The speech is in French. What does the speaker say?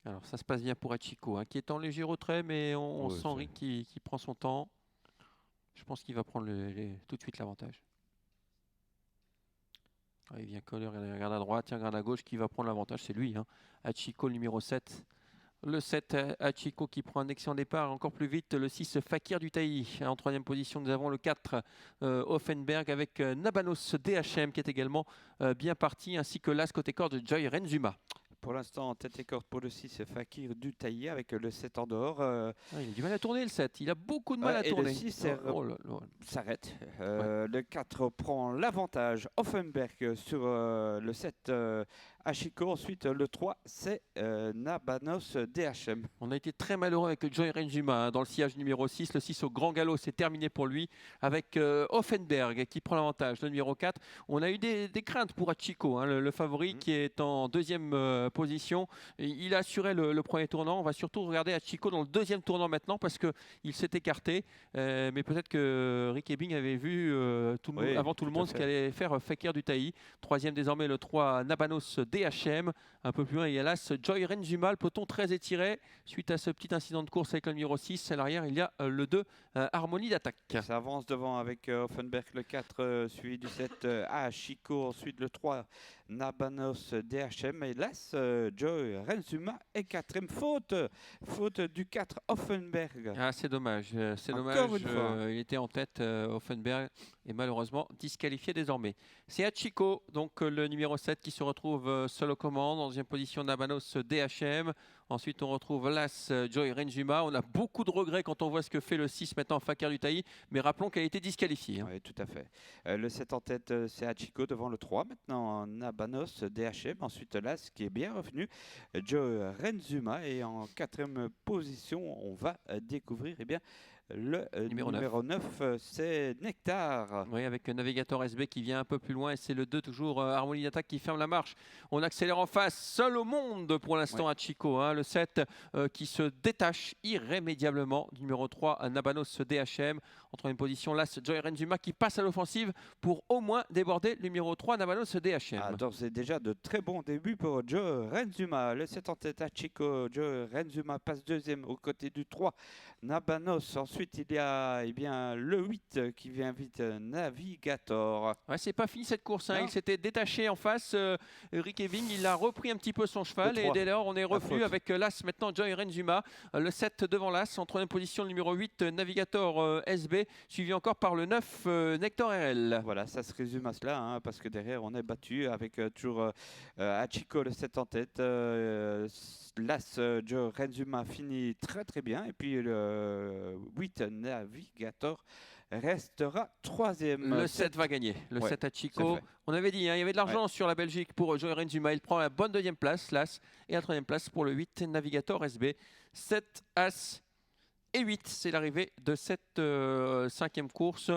Alors ça se passe bien pour Hachiko, hein, qui est en léger retrait, mais on Ouais, sent Rick qui prend son temps. Je pense qu'il va prendre tout de suite l'avantage. Il vient coller, il regarde à droite, il regarde à gauche, qui va prendre l'avantage, c'est lui. Hein. Hachiko, le numéro 7. Le 7, Hachiko qui prend un excellent départ, encore plus vite. Le 6, Fakir du Taï. En troisième position, nous avons le 4, Offenberg avec Nabanos DHM qui est également bien parti, ainsi que l'As côté corde de Joy Renzuma. Pour l'instant, en tête et corde pour le 6, Fakir du Taillé avec le 7 en dehors. Il a du mal à tourner le 7, il a beaucoup de mal à Et tourner. le 6 s'arrête. Ouais. Le 4 prend l'avantage. Offenberg sur le 7, Hachiko. Ensuite, le 3, c'est Nabanos DHM. On a été très malheureux avec Joy Renzuma hein, dans le sillage numéro 6. Le 6 au grand galop, c'est terminé pour lui avec Offenberg qui prend l'avantage. Le numéro 4, on a eu des craintes pour Hachiko, hein, le favori qui est en deuxième position. Il a assuré le premier tournant. On va surtout regarder Hachiko dans le deuxième tournant maintenant parce qu'il s'est écarté. Mais peut-être que Rick Ebbing avait vu avant tout le monde ce qu'allait faire Fakir du Taï. Troisième désormais le 3 Nabanos DHM. Un peu plus loin, il y a l'As Joy Renzuma, le peloton très étiré. Suite à ce petit incident de course avec le numéro 6, à l'arrière, il y a le 2, Harmonie d'attaque. Ça avance devant avec Offenberg le 4, suivi du 7, Hachiko. Ensuite le 3, Nabanos DHM. Et l'As, Joy Renzuma est quatrième. Faute du 4, Offenberg. Ah, c'est dommage. C'est dommage. Encore une fois. Il était en tête, Offenberg, et malheureusement disqualifié désormais. C'est Hachiko, donc le numéro 7, qui se retrouve seul aux commandes. En deuxième position, Nabanos DHM. Ensuite, on retrouve l'As Joy Renzuma. On a beaucoup de regrets quand on voit ce que fait le 6 maintenant, Fakir du Taï. Mais rappelons qu'elle a été disqualifiée. Hein. Oui, tout à fait. Le 7 en tête, c'est Hachiko devant le 3. Maintenant, Nabanos DHM. Ensuite, l'As qui est bien revenu, Joy Renzuma. Et en quatrième position, on va découvrir le numéro 9, c'est Nectar. Oui, avec Navigator SB qui vient un peu plus loin. Et c'est le 2, toujours Harmonie d'attaque qui ferme la marche. On accélère en face. Seul au monde pour l'instant Hachiko. Hein, le 7 qui se détache irrémédiablement du numéro 3, Nabanos DHM. En troisième position, l'As Joy Renzuma qui passe à l'offensive pour au moins déborder le numéro 3, Nabanos DHM. Ah, donc c'est déjà de très bons débuts pour Joy Renzuma. Le 7 en tête, Hachiko. Joy Renzuma passe deuxième aux côtés du 3, Nabanos. Ensuite, il y a le 8 qui vient vite, Navigator. Ouais, c'est pas fini cette course. Hein. Il s'était détaché en face. Rick Ebbing, il a repris un petit peu son cheval. Et dès lors, on est revenu avec l'As maintenant, Joy Renzuma. Le 7 devant l'As. En troisième position, le numéro 8, Navigator SB. Suivi encore par le 9, Nectar RL. Voilà, ça se résume à cela. Hein, parce que derrière, on est battu avec toujours Hachiko, le 7 en tête. L'As Joy Renzuma finit très très bien. Et puis le 8 Navigator restera troisième. Le 7 va gagner. Le 7 Hachiko. On avait dit, hein, il y avait de l'argent sur la Belgique pour Joy Renzuma. Il prend la bonne deuxième place, l'As. Et la troisième place pour le 8 Navigator SB. 7 As et 8, c'est l'arrivée de cette cinquième course.